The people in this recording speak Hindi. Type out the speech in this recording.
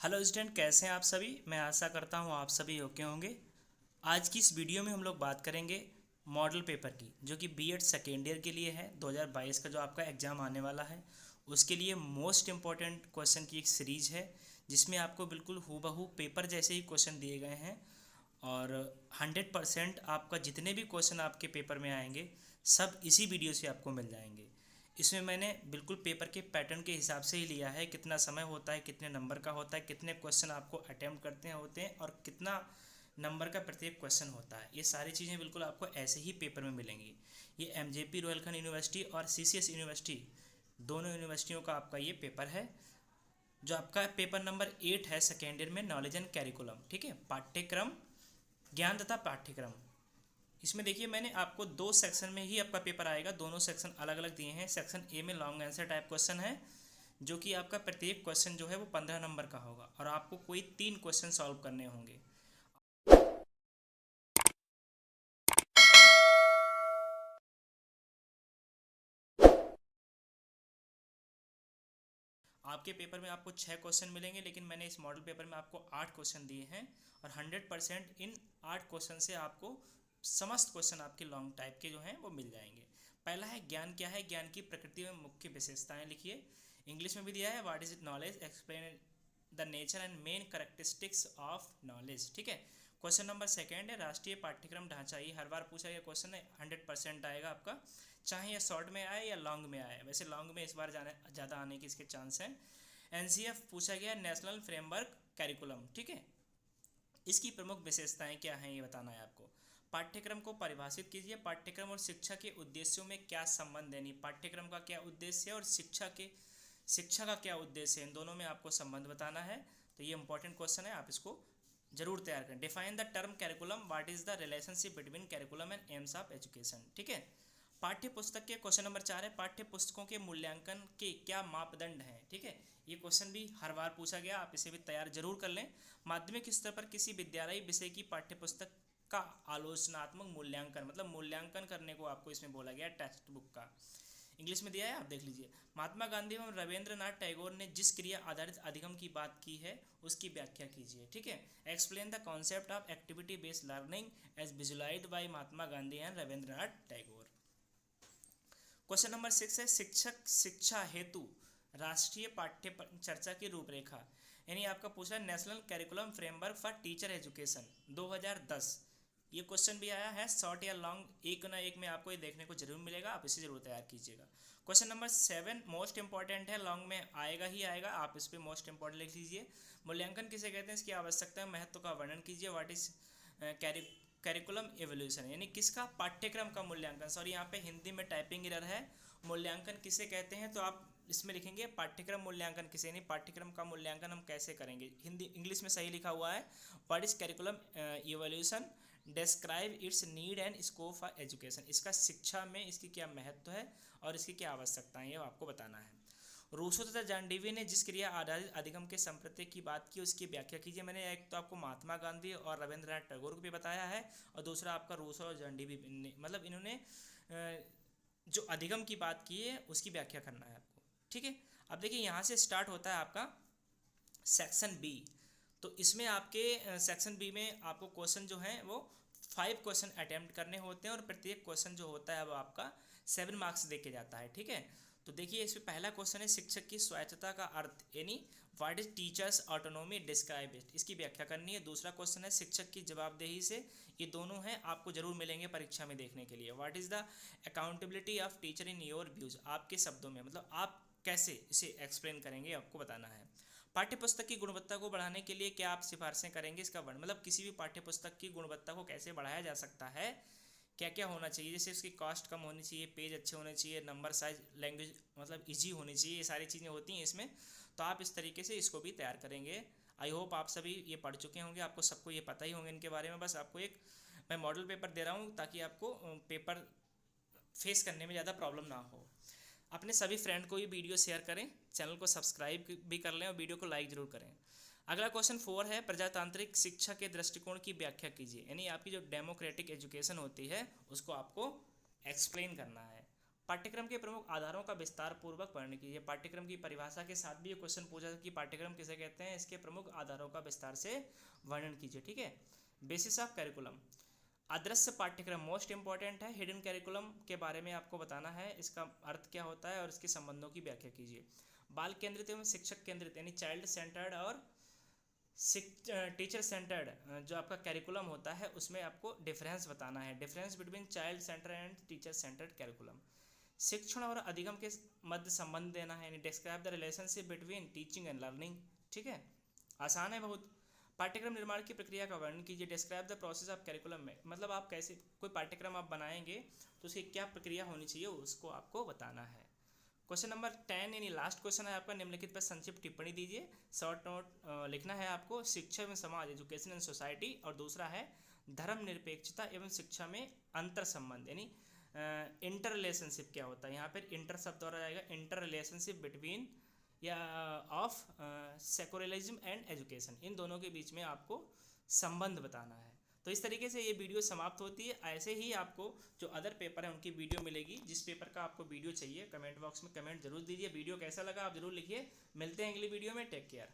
हेलो स्टूडेंट, कैसे हैं आप सभी। मैं आशा करता हूं आप सभी ओके होंगे। आज की इस वीडियो में हम लोग बात करेंगे मॉडल पेपर की, जो कि बीएड सेकेंड ईयर के लिए है। 2022 का जो आपका एग्ज़ाम आने वाला है उसके लिए मोस्ट इम्पॉर्टेंट क्वेश्चन की एक सीरीज़ है, जिसमें आपको बिल्कुल हूबहू पेपर जैसे ही क्वेश्चन दिए गए हैं। और 100% आपका जितने भी क्वेश्चन आपके पेपर में आएंगे सब इसी वीडियो से आपको मिल जाएंगे। इसमें मैंने बिल्कुल पेपर के पैटर्न के हिसाब से ही लिया है, कितना समय होता है, कितने नंबर का होता है, कितने क्वेश्चन आपको अटेम्प्ट करते हैं होते हैं और कितना नंबर का प्रत्येक क्वेश्चन होता है। ये सारी चीज़ें बिल्कुल आपको ऐसे ही पेपर में मिलेंगी। ये एमजेपी रोहिलखंड यूनिवर्सिटी और सीसीएस यूनिवर्सिटी, दोनों यूनिवर्सिटियों का आपका ये पेपर है, जो आपका पेपर नंबर 8 है सेकेंड ईयर में, नॉलेज एंड कैरिकुलम। ठीक है, पाठ्यक्रम, ज्ञान तथा पाठ्यक्रम। इसमें देखिए मैंने आपको दो सेक्शन में ही आपका पेपर आएगा, दोनों सेक्शन अलग अलग दिए हैं। सेक्शन ए में लॉन्ग आंसर टाइप क्वेश्चन है, जो कि आपका प्रत्येक क्वेश्चन जो है वो 15 नंबर का होगा और आपको कोई 3 क्वेश्चन सॉल्व करने होंगे। आपके पेपर में आपको 6 क्वेश्चन मिलेंगे, लेकिन मैंने इस मॉडल पेपर में आपको 8 क्वेश्चन दिए हैं और 100% इन 8 क्वेश्चन से आपको समस्त क्वेश्चन आपके लॉन्ग टाइप के जो हैं वो मिल जाएंगे। पहला है ज्ञान क्या है, ज्ञान की प्रकृति में मुख्य विशेषताएं लिखिए। इंग्लिश में भी दिया है, what is it knowledge, explain the nature and main characteristics of knowledge. ठीक है। क्वेश्चन नंबर सेकेंड है राष्ट्रीय पाठ्यक्रम ढांचा। ये हर बार पूछा गया क्वेश्चन है, 100% आएगा आपका, चाहे ये शॉर्ट में आए या लॉन्ग में आए। वैसे लॉन्ग में इस बार जाने ज़्यादा आने के इसके चांस हैं। एनसीएफ पूछा गया, नेशनल फ्रेमवर्क कैरिकुलम। ठीक है, इसकी प्रमुख विशेषताएं क्या हैं ये बताना है आपको। पाठ्यक्रम को परिभाषित कीजिए, पाठ्यक्रम और शिक्षा के उद्देश्यों में क्या संबंध है। नहीं, पाठ्यक्रम का क्या उद्देश्य है और शिक्षा का क्या उद्देश्य है, इन दोनों में आपको संबंध बताना है। तो ये इंपॉर्टेंट क्वेश्चन है, आप इसको जरूर तैयार करें। Define the term curriculum, what is the relationship between curriculum and AIIMS of education. ठीक है। पाठ्य पुस्तक के क्वेश्चन नंबर 4 है, पाठ्य पुस्तकों के मूल्यांकन के क्या मापदंड हैं। ठीक है, ये क्वेश्चन भी हर बार पूछा गया, आप इसे भी तैयार जरूर कर लें। माध्यमिक स्तर पर किसी विद्यालयी विषय की पाठ्य पुस्तक का आलोचनात्मक मूल्यांकन, मतलब मूल्यांकन करने को आपको इसमें बोला गया टेक्स्ट बुक का। इंग्लिश में दिया है, आप देख लीजिए। महात्मा गांधी एवं रविंद्रनाथ टैगोर ने जिस क्रिया आधारित अधिगम की बात की है उसकी व्याख्या कीजिए। ठीक है। Explain the concept of activity based learning as visualized by Mahatma Gandhi and Rabindranath Tagore. Question number 6 है शिक्षक शिक्षा हेतु राष्ट्रीय पाठ्य चर्चा की रूपरेखा। यानी आपका पूछा है national curriculum framework for teacher education 2010। ये क्वेश्चन भी आया है, शॉर्ट या लॉन्ग, एक ना एक में आपको ये देखने को जरूर मिलेगा, आप इसे जरूर तैयार कीजिएगा। क्वेश्चन नंबर 7 मोस्ट इंपॉर्टेंट है, लॉन्ग में आएगा ही आएगा, आप इस पर मोस्ट इंपॉर्टेंट लिख लीजिए। मूल्यांकन किसे कहते हैं, इसकी आवश्यकता महत्व का वर्णन कीजिए। व्हाट इज कैरिकुलम एवोल्यूशन, यानी किसका, पाठ्यक्रम का मूल्यांकन। सॉरी, यहाँ पे हिंदी में टाइपिंग एरर है। मूल्यांकन किसे कहते हैं, तो आप इसमें लिखेंगे पाठ्यक्रम मूल्यांकन किसे, नहीं पाठ्यक्रम का मूल्यांकन हम कैसे करेंगे। हिंदी इंग्लिश में सही लिखा हुआ है, what is curriculum evolution, describe it's need and scope for education. इसका शिक्षा में इसकी क्या महत्व है और इसकी क्या आवश्यकताएं हैं आपको बताना है। रूसो तथा जॉन डीवी ने जिस क्रिया आधारित अधिगम के संप्रत्यय की बात की उसकी व्याख्या कीजिए। मैंने एक तो आपको महात्मा गांधी और रविंद्रनाथ टैगोर को भी बताया है, और दूसरा आपका रूसो और जॉन डीवी ने, मतलब इन्होंने जो अधिगम की बात की है उसकी व्याख्या करना है आपको। ठीक है। अब देखिए यहाँ से स्टार्ट होता है आपका सेक्शन बी। तो इसमें आपके सेक्शन बी में आपको क्वेश्चन जो है वो 5 क्वेश्चन अटेम्प्ट करने होते हैं और प्रत्येक क्वेश्चन जो होता है वो आपका 7 मार्क्स दे के जाता है। ठीक है। तो देखिए इसमें पहला क्वेश्चन है शिक्षक की स्वायत्तता का अर्थ, यानी what is teachers autonomy, describe it, इसकी व्याख्या करनी है। दूसरा क्वेश्चन है शिक्षक की जवाबदेही से, ये दोनों हैं आपको जरूर मिलेंगे परीक्षा में देखने के लिए। What is the accountability of teacher in your views, आपके शब्दों में, मतलब आप कैसे इसे एक्सप्लेन करेंगे आपको बताना है। पाठ्य पुस्तक की गुणवत्ता को बढ़ाने के लिए क्या आप सिफारिशें करेंगे, इसका वर्ण, मतलब किसी भी पाठ्य पुस्तक की गुणवत्ता को कैसे बढ़ाया जा सकता है, क्या क्या होना चाहिए। जैसे उसकी कॉस्ट कम होनी चाहिए, पेज अच्छे होने चाहिए, नंबर साइज, लैंग्वेज मतलब इजी होनी चाहिए, ये सारी चीज़ें होती हैं इसमें। तो आप इस तरीके से इसको भी तैयार करेंगे। आई होप आप सभी ये पढ़ चुके होंगे, आपको सबको ये पता ही होंगे इनके बारे में। बस आपको एक मैं मॉडल पेपर दे रहा हूँ ताकि आपको पेपर फेस करने में ज़्यादा प्रॉब्लम ना हो। अपने सभी फ्रेंड को ये वीडियो शेयर करें, चैनल को सब्सक्राइब भी कर लें और वीडियो को लाइक जरूर करें। अगला क्वेश्चन 4 है प्रजातांत्रिक शिक्षा के दृष्टिकोण की व्याख्या कीजिए। यानी आपकी जो डेमोक्रेटिक एजुकेशन होती है उसको आपको एक्सप्लेन करना है। पाठ्यक्रम के प्रमुख आधारों का विस्तार पूर्वक वर्णन कीजिए। पाठ्यक्रम की परिभाषा के साथ भी ये क्वेश्चन पूछा कि पाठ्यक्रम किसे कहते हैं, इसके प्रमुख आधारों का विस्तार से वर्णन कीजिए। ठीक है। बेसिस ऑफ कैरिकुलम, अदृश्य पाठ्यक्रम मोस्ट इंपॉर्टेंट है। हिडन कैरिकुलम के बारे में आपको बताना है, इसका अर्थ क्या होता है और इसके संबंधों की व्याख्या कीजिए। बाल केंद्रित एवं शिक्षक केंद्रित यानी चाइल्ड सेंटर्ड और टीचर सेंटर्ड जो आपका कैरिकुलम होता है उसमें आपको डिफरेंस बताना है। Difference between child centre and teacher centred curriculum. शिक्षण और अधिगम के मध्य संबंध देना है, यानी describe the relationship between teaching and learning. ठीक है, आसान है बहुत। पाठ्यक्रम निर्माण की प्रक्रिया का वर्णन कीजिए। Describe the process of curriculum में मतलब आप कैसे कोई पाठ्यक्रम आप बनाएंगे तो उसकी क्या प्रक्रिया होनी चाहिए उसको आपको बताना है। क्वेश्चन नंबर 10 यानी लास्ट क्वेश्चन है आपका, निम्नलिखित पर संक्षिप्त टिप्पणी दीजिए। शॉर्ट नोट लिखना है आपको। शिक्षा एवं समाज एजुकेशन एंड सोसाइटी, और दूसरा है धर्मनिरपेक्षता एवं शिक्षा में अंतर संबंध यानी इंटर रिलेशनशिप क्या होता है। यहाँ पर इंटर शब्द और आएगा, इंटर रिलेशनशिप बिटवीन या ऑफ सेकुलरिज्म एंड एजुकेशन, इन दोनों के बीच में आपको संबंध बताना है। तो इस तरीके से ये वीडियो समाप्त होती है। ऐसे ही आपको जो अदर पेपर है उनकी वीडियो मिलेगी। जिस पेपर का आपको वीडियो चाहिए कमेंट बॉक्स में कमेंट जरूर दीजिए। वीडियो कैसा लगा आप जरूर लिखिए। मिलते हैं अगली वीडियो में, टेक केयर।